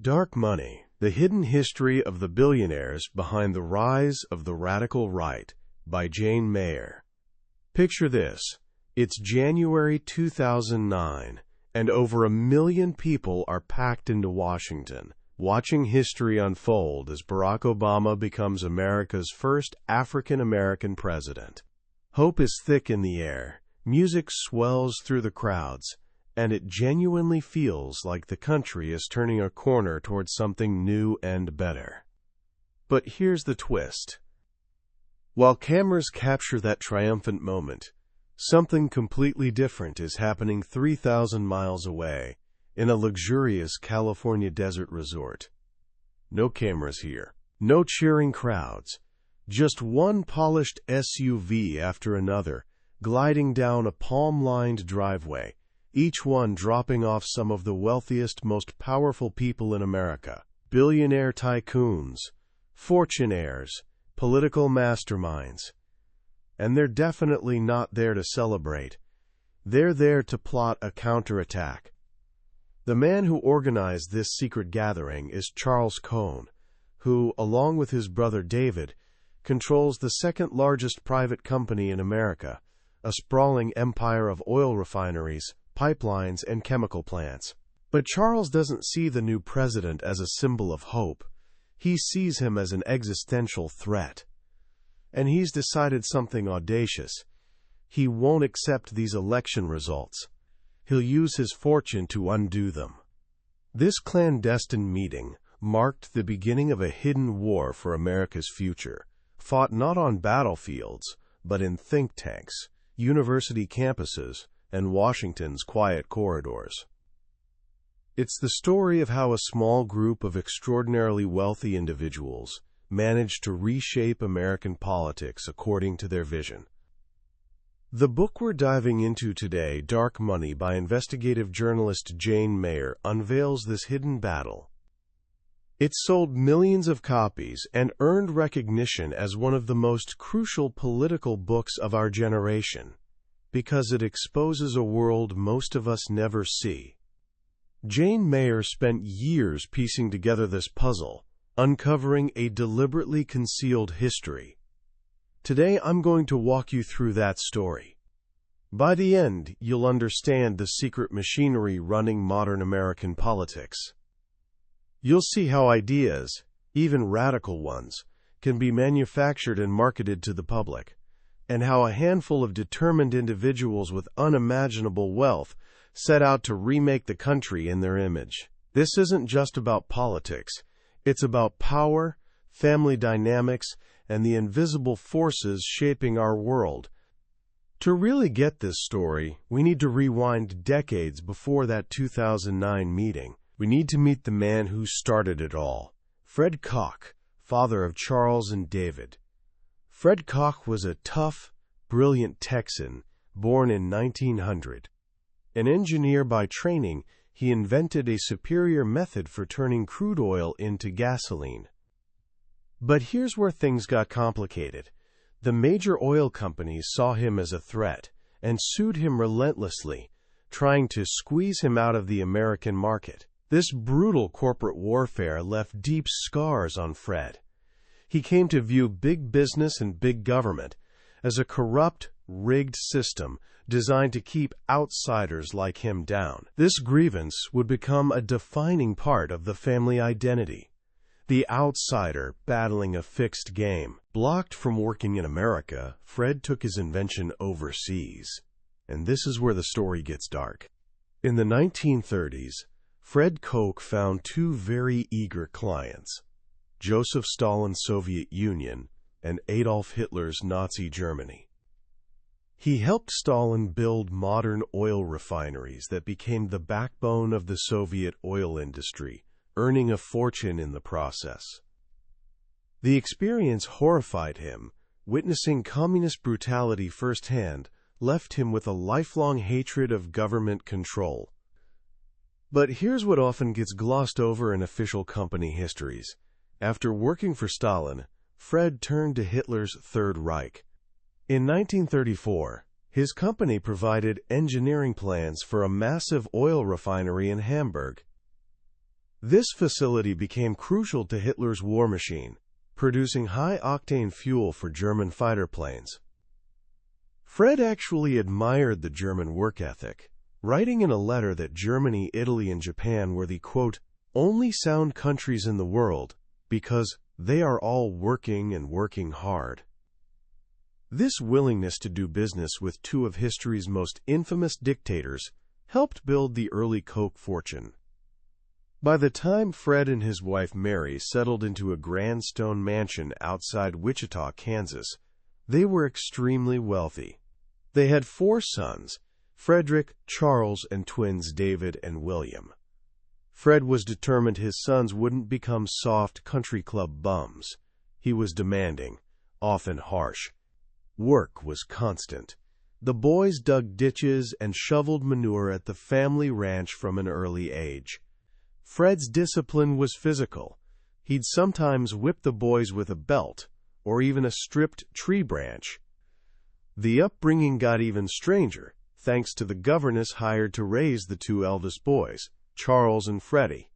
Dark Money, The Hidden History of the Billionaires Behind the Rise of the Radical Right, by Jane Mayer. Picture this. It's January 2009, and over 1 million people are packed into Washington, watching history unfold as Barack Obama becomes America's first African-American president. Hope is thick in the air, music swells through the crowds, and it genuinely feels like the country is turning a corner towards something new and better. But here's the twist. While cameras capture that triumphant moment, something completely different is happening 3,000 miles away in a luxurious California desert resort. No cameras here, no cheering crowds, just one polished SUV after another gliding down a palm-lined driveway, each one dropping off some of the wealthiest, most powerful people in America. Billionaire tycoons, fortunaires, political masterminds. And they're definitely not there to celebrate. They're there to plot a counterattack. The man who organized this secret gathering is Charles Koch, who, along with his brother David, controls the second-largest private company in America, a sprawling empire of oil refineries, pipelines, and chemical plants. But Charles doesn't see the new president as a symbol of hope. He sees him as an existential threat. And he's decided something audacious. He won't accept these election results. He'll use his fortune to undo them. This clandestine meeting marked the beginning of a hidden war for America's future, fought not on battlefields, but in think tanks, university campuses, and Washington's quiet corridors. It's the story of how a small group of extraordinarily wealthy individuals managed to reshape American politics according to their vision. The book we're diving into today, Dark Money by investigative journalist Jane Mayer, unveils this hidden battle. It sold millions of copies and earned recognition as one of the most crucial political books of our generation, because it exposes a world most of us never see. Jane Mayer spent years piecing together this puzzle, uncovering a deliberately concealed history. Today I'm going to walk you through that story. By the end, you'll understand the secret machinery running modern American politics. You'll see how ideas, even radical ones, can be manufactured and marketed to the public, and how a handful of determined individuals with unimaginable wealth set out to remake the country in their image. This isn't just about politics. It's about power, family dynamics, and the invisible forces shaping our world. To really get this story, we need to rewind decades before that 2009 meeting. We need to meet the man who started it all, Fred Koch, father of Charles and David. Fred Koch was a tough, brilliant Texan, born in 1900. An engineer by training, he invented a superior method for turning crude oil into gasoline. But here's where things got complicated. The major oil companies saw him as a threat and sued him relentlessly, trying to squeeze him out of the American market. This brutal corporate warfare left deep scars on Fred. He came to view big business and big government as a corrupt, rigged system designed to keep outsiders like him down. This grievance would become a defining part of the family identity. The outsider battling a fixed game. Blocked from working in America, Fred took his invention overseas. And this is where the story gets dark. In the 1930s, Fred Koch found two very eager clients, Joseph Stalin's Soviet Union and Adolf Hitler's Nazi Germany. He helped Stalin build modern oil refineries that became the backbone of the Soviet oil industry, earning a fortune in the process. The experience horrified him. Witnessing communist brutality firsthand left him with a lifelong hatred of government control. But here's what often gets glossed over in official company histories. After working for Stalin, Fred turned to Hitler's Third Reich. In 1934, his company provided engineering plans for a massive oil refinery in Hamburg. This facility became crucial to Hitler's war machine, producing high-octane fuel for German fighter planes. Fred actually admired the German work ethic, writing in a letter that Germany, Italy, and Japan were the, quote, only sound countries in the world because they are all working and working hard. This willingness to do business with two of history's most infamous dictators helped build the early Koch fortune. By the time Fred and his wife Mary settled into a grand stone mansion outside Wichita, Kansas, they were extremely wealthy. They had 4 sons, Frederick, Charles, and twins David and William. Fred was determined his sons wouldn't become soft country club bums. He was demanding, often harsh. Work was constant. The boys dug ditches and shoveled manure at the family ranch from an early age. Fred's discipline was physical. He'd sometimes whip the boys with a belt, or even a stripped tree branch. The upbringing got even stranger, thanks to the governess hired to raise the 2 eldest boys, Charles and Freddie.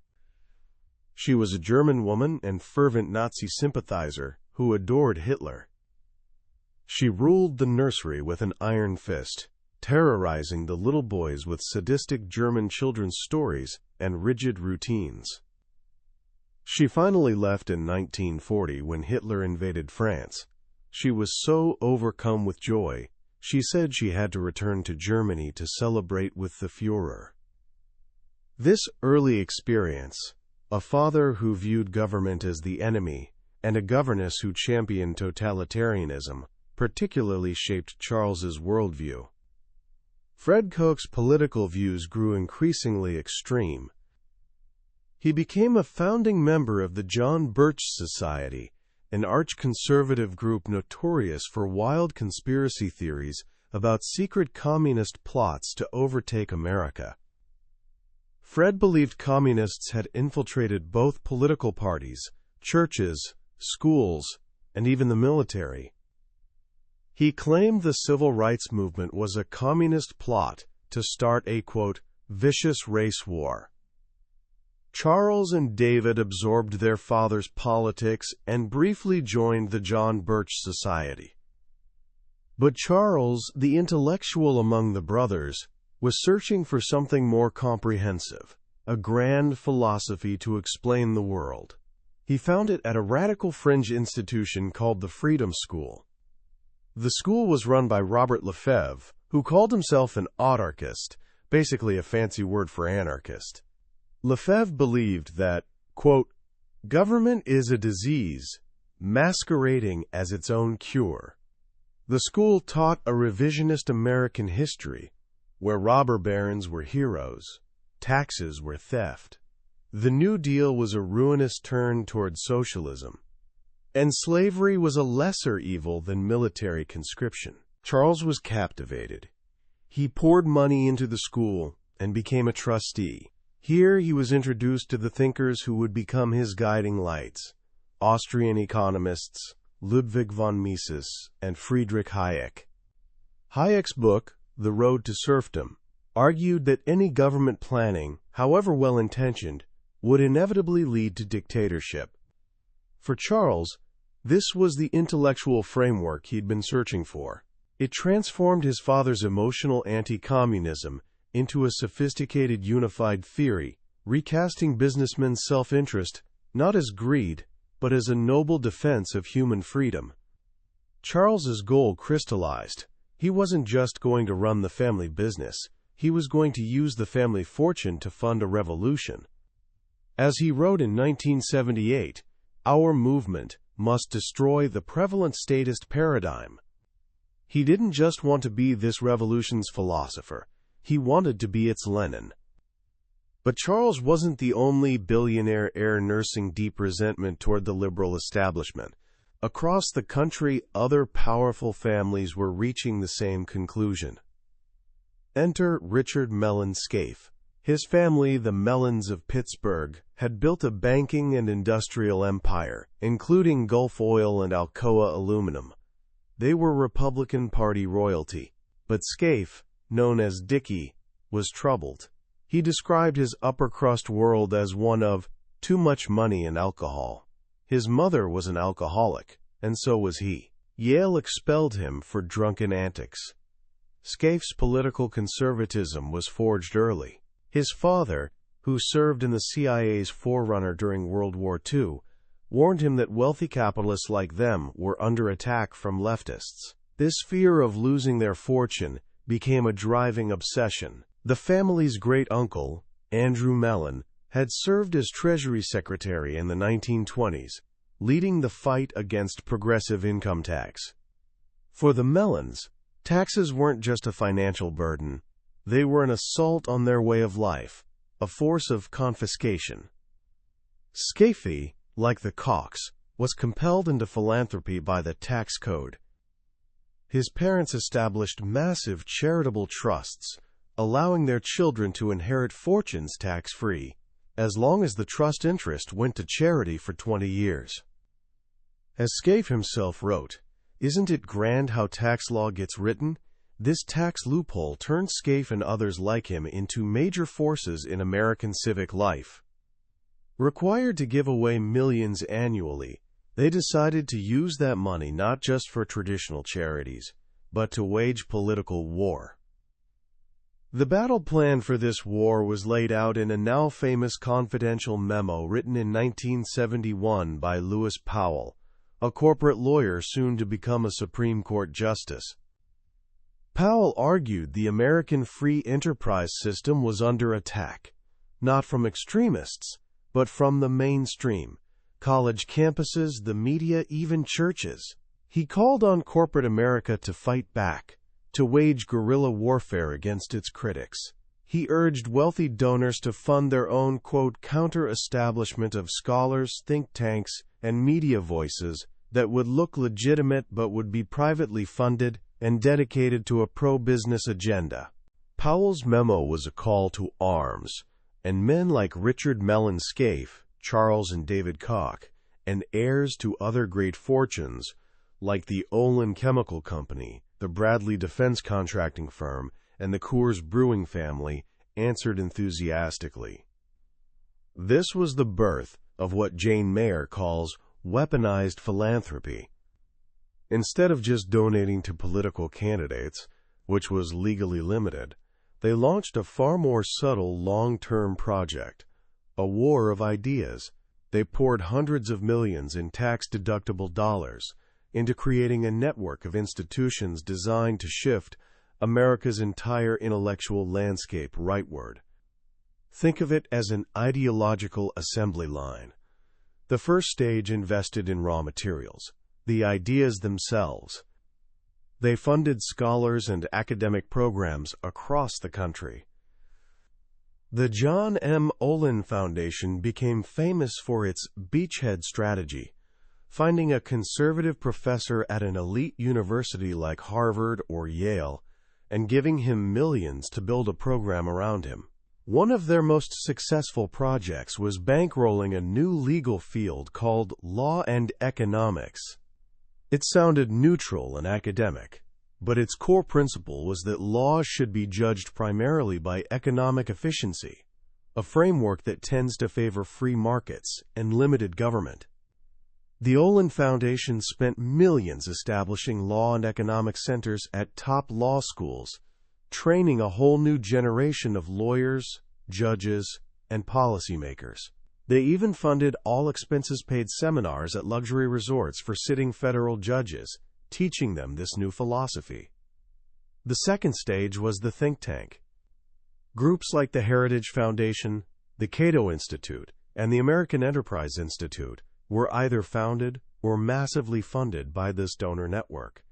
She was a German woman and fervent Nazi sympathizer who adored Hitler. She ruled the nursery with an iron fist, terrorizing the little boys with sadistic German children's stories and rigid routines. She finally left in 1940 when Hitler invaded France. She was so overcome with joy, she said she had to return to Germany to celebrate with the Führer. This early experience, a father who viewed government as the enemy, and a governess who championed totalitarianism, particularly shaped Charles's worldview. Fred Koch's political views grew increasingly extreme. He became a founding member of the John Birch Society, an arch-conservative group notorious for wild conspiracy theories about secret communist plots to overtake America. Fred believed communists had infiltrated both political parties, churches, schools, and even the military. He claimed the civil rights movement was a communist plot to start a, quote, vicious race war. Charles and David absorbed their father's politics and briefly joined the John Birch Society. But Charles, the intellectual among the brothers, was searching for something more comprehensive, a grand philosophy to explain the world. He found it at a radical fringe institution called the Freedom School. The school was run by Robert Lefebvre, who called himself an autarchist, basically a fancy word for anarchist. Lefebvre believed that, quote, government is a disease, masquerading as its own cure. The school taught a revisionist American history, where robber barons were heroes, taxes were theft. The New Deal was a ruinous turn toward socialism, and slavery was a lesser evil than military conscription. Charles was captivated. He poured money into the school and became a trustee. Here he was introduced to the thinkers who would become his guiding lights, Austrian economists Ludwig von Mises and Friedrich Hayek. Hayek's book, The Road to Serfdom, argued that any government planning, however well-intentioned, would inevitably lead to dictatorship. For Charles, this was the intellectual framework he'd been searching for. It transformed his father's emotional anti-communism into a sophisticated unified theory, recasting businessmen's self-interest not as greed, but as a noble defense of human freedom. Charles's goal crystallized. He wasn't just going to run the family business, he was going to use the family fortune to fund a revolution. As he wrote in 1978, our movement must destroy the prevalent statist paradigm. He didn't just want to be this revolution's philosopher, he wanted to be its Lenin. But Charles wasn't the only billionaire heir nursing deep resentment toward the liberal establishment. Across the country, other powerful families were reaching the same conclusion. Enter Richard Mellon Scaife. His family, the Mellons of Pittsburgh, had built a banking and industrial empire, including Gulf Oil and Alcoa Aluminum. They were Republican Party royalty. But Scaife, known as Dickie, was troubled. He described his upper-crust world as one of too much money and alcohol. His mother was an alcoholic, and so was he. Yale expelled him for drunken antics. Scaife's political conservatism was forged early. His father, who served in the CIA's forerunner during World War II, warned him that wealthy capitalists like them were under attack from leftists. This fear of losing their fortune became a driving obsession. The family's great-uncle, Andrew Mellon, had served as Treasury Secretary in the 1920s, leading the fight against progressive income tax. For the Mellons, taxes weren't just a financial burden, they were an assault on their way of life, a force of confiscation. Scaife, like the Kochs, was compelled into philanthropy by the tax code. His parents established massive charitable trusts, allowing their children to inherit fortunes tax-free, as long as the trust interest went to charity for 20 years. As Scaife himself wrote, "Isn't it grand how tax law gets written? This tax loophole turned Scaife and others like him into major forces in American civic life." Required to give away millions annually, they decided to use that money not just for traditional charities, but to wage political war. The battle plan for this war was laid out in a now famous confidential memo written in 1971 by Lewis Powell, a corporate lawyer soon to become a Supreme Court justice. Powell argued the American free enterprise system was under attack, not from extremists, but from the mainstream, college campuses, the media, even churches. He called on corporate America to fight back, to wage guerrilla warfare against its critics. He urged wealthy donors to fund their own, quote, counter-establishment of scholars, think tanks, and media voices that would look legitimate but would be privately funded and dedicated to a pro-business agenda. Powell's memo was a call to arms, and men like Richard Mellon Scaife, Charles and David Koch, and heirs to other great fortunes, like the Olin Chemical Company, the Bradley Defense Contracting Firm, and the Coors Brewing family, answered enthusiastically. This was the birth of what Jane Mayer calls weaponized philanthropy. Instead of just donating to political candidates, which was legally limited, they launched a far more subtle long-term project, a war of ideas. They poured hundreds of millions in tax-deductible dollars into creating a network of institutions designed to shift America's entire intellectual landscape rightward. Think of it as an ideological assembly line. The first stage invested in raw materials, the ideas themselves. They funded scholars and academic programs across the country. The John M. Olin Foundation became famous for its beachhead strategy, finding a conservative professor at an elite university like Harvard or Yale and giving him millions to build a program around him. One of their most successful projects was bankrolling a new legal field called law and economics. It sounded neutral and academic, but its core principle was that laws should be judged primarily by economic efficiency, a framework that tends to favor free markets and limited government. The Olin Foundation spent millions establishing law and economic centers at top law schools, training a whole new generation of lawyers, judges, and policymakers. They even funded all-expenses-paid seminars at luxury resorts for sitting federal judges, teaching them this new philosophy. The second stage was the think tank. Groups like the Heritage Foundation, the Cato Institute, and the American Enterprise Institute were either founded or massively funded by this donor network.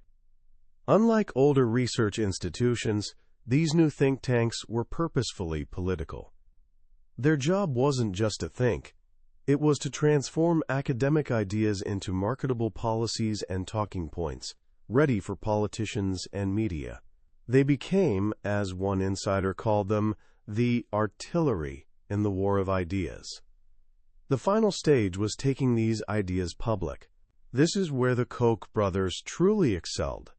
Unlike older research institutions, these new think tanks were purposefully political. Their job wasn't just to think, it was to transform academic ideas into marketable policies and talking points, ready for politicians and media. They became, as one insider called them, the artillery in the war of ideas. The final stage was taking these ideas public. This is where the Koch brothers truly excelled.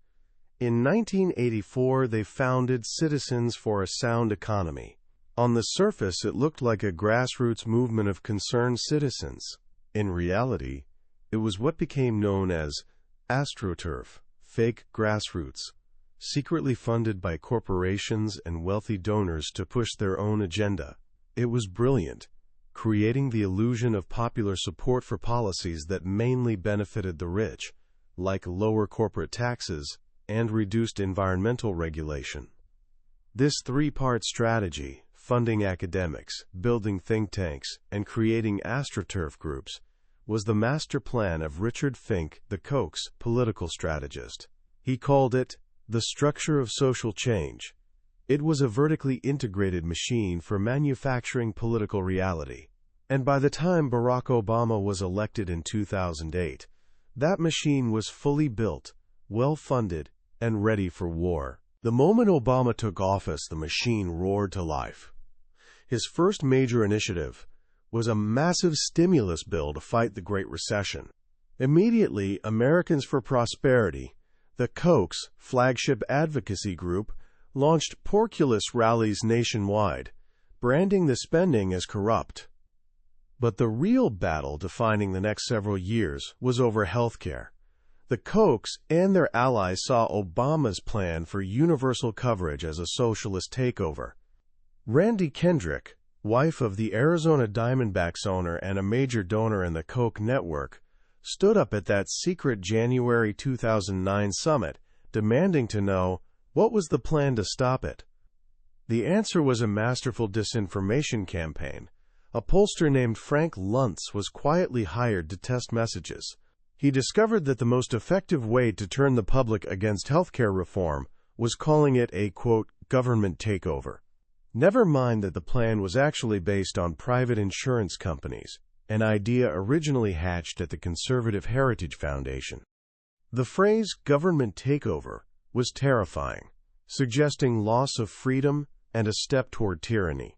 In 1984, they founded Citizens for a Sound Economy, On the surface, it looked like a grassroots movement of concerned citizens. In reality, it was what became known as AstroTurf, fake grassroots, secretly funded by corporations and wealthy donors to push their own agenda. It was brilliant, creating the illusion of popular support for policies that mainly benefited the rich, like lower corporate taxes and reduced environmental regulation. This three-part strategy, funding academics, building think tanks, and creating AstroTurf groups, was the master plan of Richard Fink, the Koch's political strategist. He called it the structure of social change. It was a vertically integrated machine for manufacturing political reality. And by the time Barack Obama was elected in 2008, that machine was fully built, well-funded, and ready for war. The moment Obama took office, the machine roared to life. His first major initiative was a massive stimulus bill to fight the Great Recession. Immediately, Americans for Prosperity, the Koch's flagship advocacy group, launched porculus rallies nationwide, branding the spending as corrupt. But the real battle defining the next several years was over healthcare. The Kochs and their allies saw Obama's plan for universal coverage as a socialist takeover. Randy Kendrick, wife of the Arizona Diamondbacks owner and a major donor in the Koch network, stood up at that secret January 2009 summit, demanding to know what was the plan to stop it. The answer was a masterful disinformation campaign. A pollster named Frank Luntz was quietly hired to test messages. He discovered that the most effective way to turn the public against healthcare reform was calling it a, quote, government takeover. Never mind that the plan was actually based on private insurance companies, an idea originally hatched at the Conservative Heritage Foundation. The phrase government takeover was terrifying, suggesting loss of freedom and a step toward tyranny.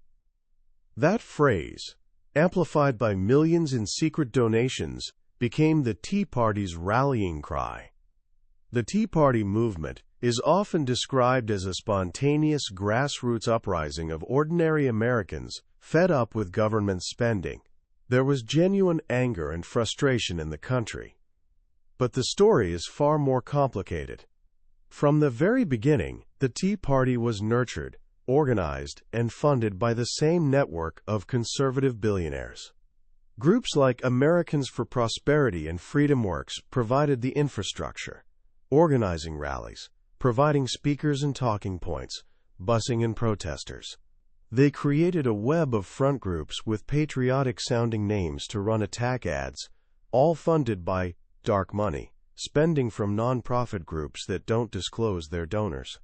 That phrase, amplified by millions in secret donations, became the Tea Party's rallying cry. The Tea Party movement is often described as a spontaneous grassroots uprising of ordinary Americans fed up with government spending. There was genuine anger and frustration in the country. But the story is far more complicated. From the very beginning, the Tea Party was nurtured, organized, and funded by the same network of conservative billionaires. Groups like Americans for Prosperity and FreedomWorks provided the infrastructure, organizing rallies, providing speakers and talking points, busing in protesters. They created a web of front groups with patriotic-sounding names to run attack ads, all funded by dark money, spending from nonprofit groups that don't disclose their donors.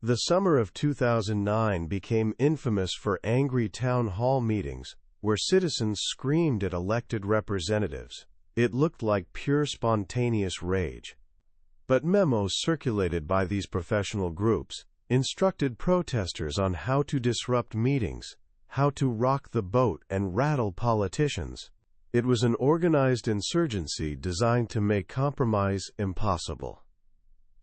The summer of 2009 became infamous for angry town hall meetings where citizens screamed at elected representatives. It looked like pure spontaneous rage. But memos circulated by these professional groups instructed protesters on how to disrupt meetings, how to rock the boat and rattle politicians. It was an organized insurgency designed to make compromise impossible.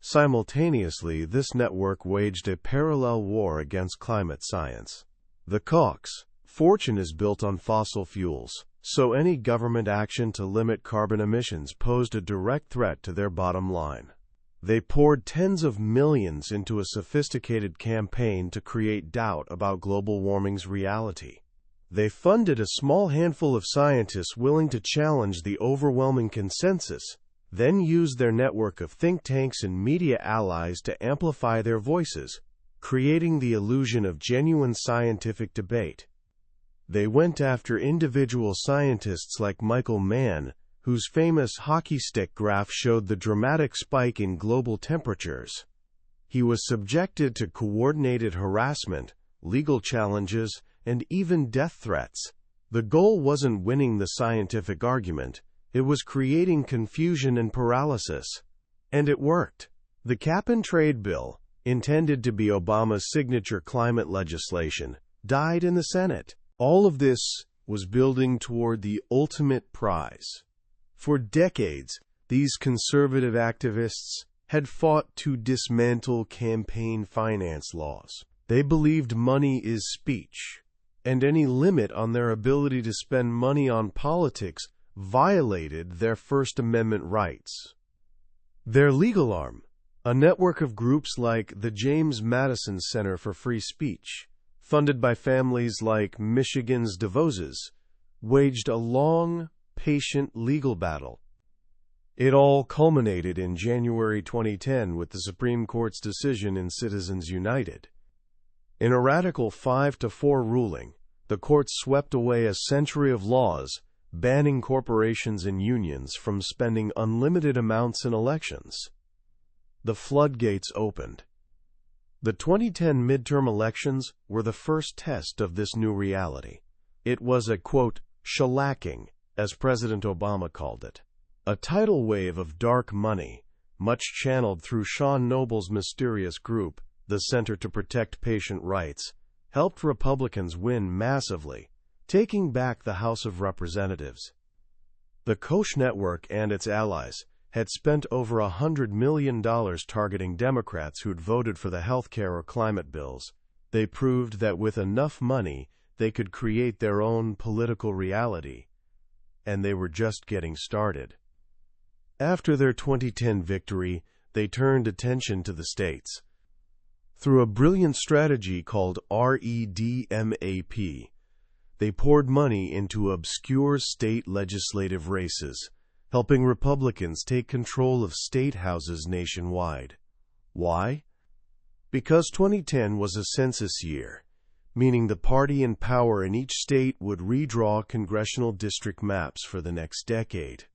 Simultaneously, this network waged a parallel war against climate science. The Koch's fortune is built on fossil fuels, so any government action to limit carbon emissions posed a direct threat to their bottom line. They poured tens of millions into a sophisticated campaign to create doubt about global warming's reality. They funded a small handful of scientists willing to challenge the overwhelming consensus, then used their network of think tanks and media allies to amplify their voices, creating the illusion of genuine scientific debate. They went after individual scientists like Michael Mann, whose famous hockey stick graph showed the dramatic spike in global temperatures. He was subjected to coordinated harassment, legal challenges, and even death threats. The goal wasn't winning the scientific argument, it was creating confusion and paralysis. And it worked. The cap-and-trade bill, intended to be Obama's signature climate legislation, died in the Senate. All of this was building toward the ultimate prize. For decades, these conservative activists had fought to dismantle campaign finance laws. They believed money is speech, and any limit on their ability to spend money on politics violated their First Amendment rights. Their legal arm, a network of groups like the James Madison Center for Free Speech, funded by families like Michigan's DeVoses, waged a long, patient legal battle. It all culminated in January 2010 with the Supreme Court's decision in Citizens United. In a radical 5-4 ruling, the court swept away a century of laws banning corporations and unions from spending unlimited amounts in elections. The floodgates opened. The 2010 midterm elections were the first test of this new reality. It was a, quote, shellacking, as President Obama called it. A tidal wave of dark money, much channeled through Sean Noble's mysterious group, the Center to Protect Patient Rights, helped Republicans win massively, taking back the House of Representatives. The Koch network and its allies had spent over $100 million targeting Democrats who'd voted for the healthcare or climate bills. They proved that with enough money, they could create their own political reality, and they were just getting started. After their 2010 victory, they turned attention to the states. Through a brilliant strategy called REDMAP, they poured money into obscure state legislative races, helping Republicans take control of state houses nationwide. Why? Because 2010 was a census year, meaning the party in power in each state would redraw congressional district maps for the next decade.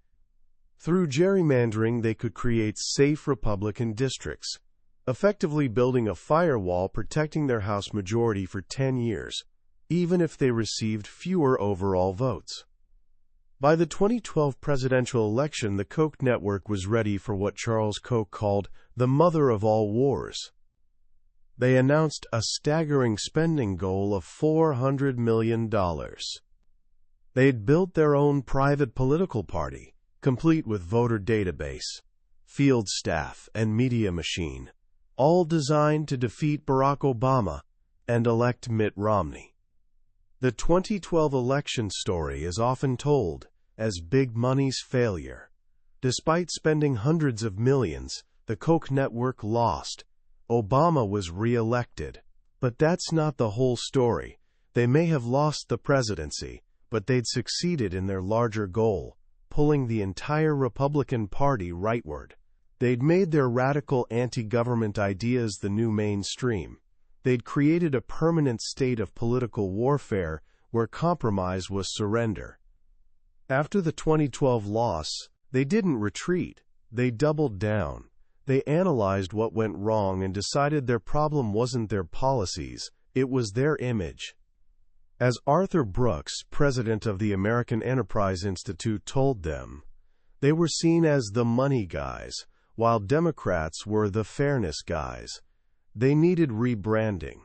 Through gerrymandering, they could create safe Republican districts, effectively building a firewall protecting their House majority for 10 years, even if they received fewer overall votes. By the 2012 presidential election, the Koch network was ready for what Charles Koch called the mother of all wars. They announced a staggering spending goal of $400 million. They'd built their own private political party, complete with voter database, field staff, and media machine, all designed to defeat Barack Obama and elect Mitt Romney. The 2012 election story is often told as big money's failure. Despite spending hundreds of millions, the Koch network lost. Obama was re-elected. But that's not the whole story. They may have lost the presidency, but they'd succeeded in their larger goal, pulling the entire Republican Party rightward. They'd made their radical anti-government ideas the new mainstream. They'd created a permanent state of political warfare where compromise was surrender. After the 2012 loss, they didn't retreat. They doubled down. They analyzed what went wrong and decided their problem wasn't their policies, it was their image. As Arthur Brooks, president of the American Enterprise Institute, told them, they were seen as the money guys, while Democrats were the fairness guys. They needed rebranding.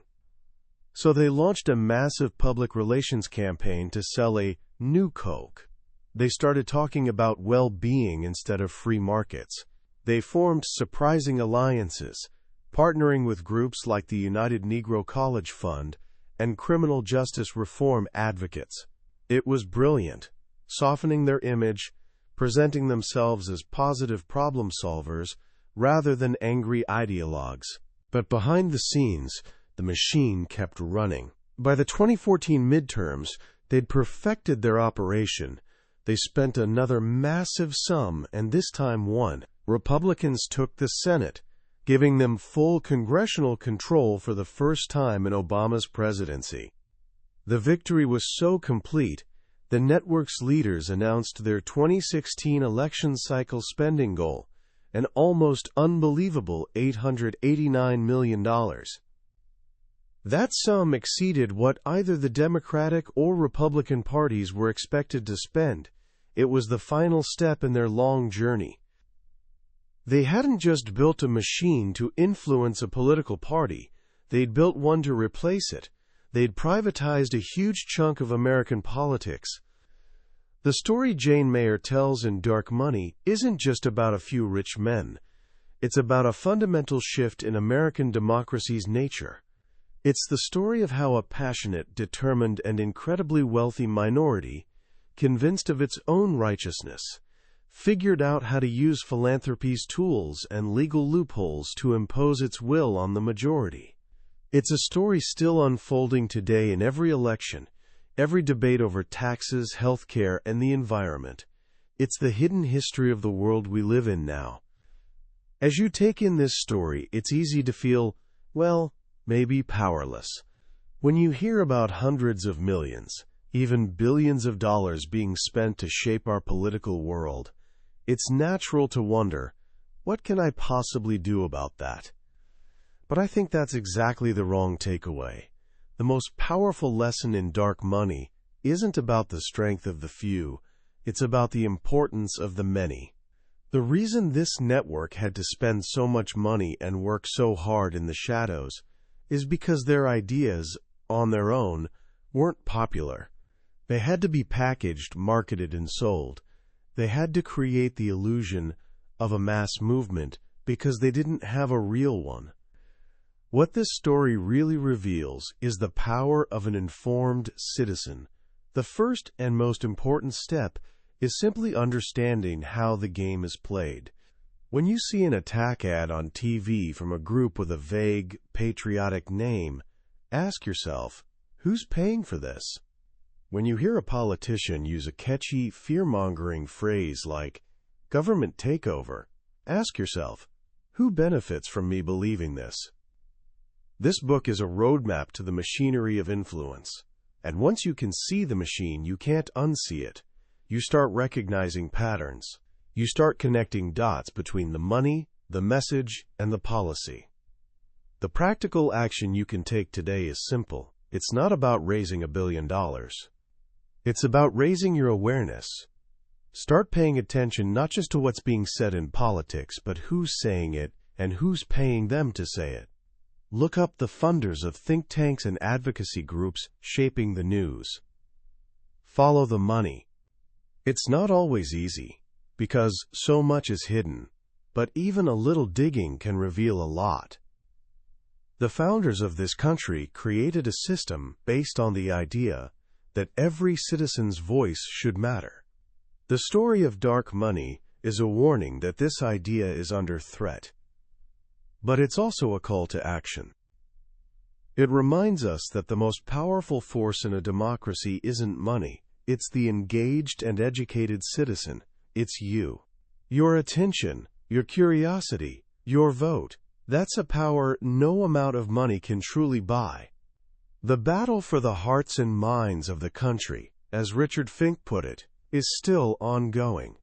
So they launched a massive public relations campaign to sell a new Coke. They started talking about well-being instead of free markets. They formed surprising alliances, partnering with groups like the United Negro College Fund and criminal justice reform advocates. It was brilliant, softening their image, presenting themselves as positive problem solvers rather than angry ideologues. But behind the scenes, the machine kept running. By the 2014 midterms, they'd perfected their operation. They spent another massive sum and this time won. Republicans took the Senate, giving them full congressional control for the first time in Obama's presidency. The victory was so complete, the network's leaders announced their 2016 election cycle spending goal, an almost unbelievable $889 million. That sum exceeded what either the Democratic or Republican parties were expected to spend. It was the final step in their long journey. They hadn't just built a machine to influence a political party, they'd built one to replace it. They'd privatized a huge chunk of American politics. The story Jane Mayer tells in Dark Money isn't just about a few rich men. It's about a fundamental shift in American democracy's nature. It's the story of how a passionate, determined, and incredibly wealthy minority, convinced of its own righteousness, figured out how to use philanthropy's tools and legal loopholes to impose its will on the majority. It's a story still unfolding today in every election, every debate over taxes, healthcare, and the environment. It's the hidden history of the world we live in now. As you take in this story, it's easy to feel, well, maybe powerless. When you hear about hundreds of millions, even billions of dollars being spent to shape our political world, it's natural to wonder, what can I possibly do about that? But I think that's exactly the wrong takeaway. The most powerful lesson in dark money isn't about the strength of the few, it's about the importance of the many. The reason this network had to spend so much money and work so hard in the shadows is because their ideas, on their own, weren't popular. They had to be packaged, marketed, and sold. They had to create the illusion of a mass movement because they didn't have a real one. What this story really reveals is the power of an informed citizen. The first and most important step is simply understanding how the game is played. When you see an attack ad on TV from a group with a vague, patriotic name, ask yourself, who's paying for this? When you hear a politician use a catchy, fear-mongering phrase like, government takeover, ask yourself, who benefits from me believing this? This book is a roadmap to the machinery of influence. And once you can see the machine, you can't unsee it. You start recognizing patterns. You start connecting dots between the money, the message, and the policy. The practical action you can take today is simple. It's not about raising $1 billion. It's about raising your awareness. Start paying attention not just to what's being said in politics, but who's saying it and who's paying them to say it. Look up the funders of think tanks and advocacy groups shaping the news. Follow the money. It's not always easy, because so much is hidden, but even a little digging can reveal a lot. The founders of this country created a system based on the idea that every citizen's voice should matter. The story of dark money is a warning that this idea is under threat. But it's also a call to action. It reminds us that the most powerful force in a democracy isn't money, it's the engaged and educated citizen. It's you. Your attention, your curiosity, your vote. That's a power no amount of money can truly buy. The battle for the hearts and minds of the country, as Richard Fink put it, is still ongoing.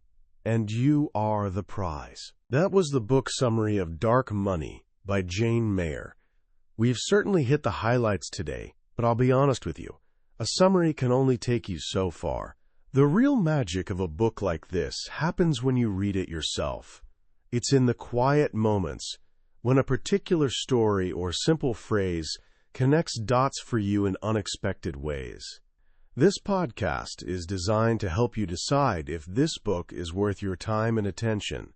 And you are the prize. That was the book summary of Dark Money by Jane Mayer. We've certainly hit the highlights today, but I'll be honest with you, a summary can only take you so far. The real magic of a book like this happens when you read it yourself. It's in the quiet moments, when a particular story or simple phrase connects dots for you in unexpected ways. This podcast is designed to help you decide if this book is worth your time and attention.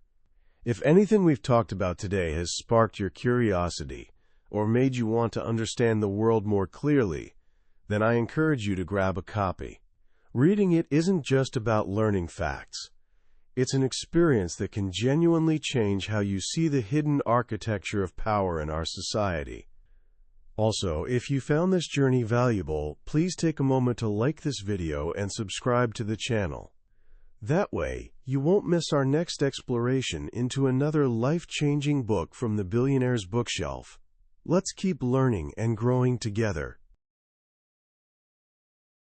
If anything we've talked about today has sparked your curiosity or made you want to understand the world more clearly, then I encourage you to grab a copy. Reading it isn't just about learning facts. It's an experience that can genuinely change how you see the hidden architecture of power in our society. Also, if you found this journey valuable, please take a moment to like this video and subscribe to the channel. That way, you won't miss our next exploration into another life-changing book from the Billionaires bookshelf. Let's keep learning and growing together.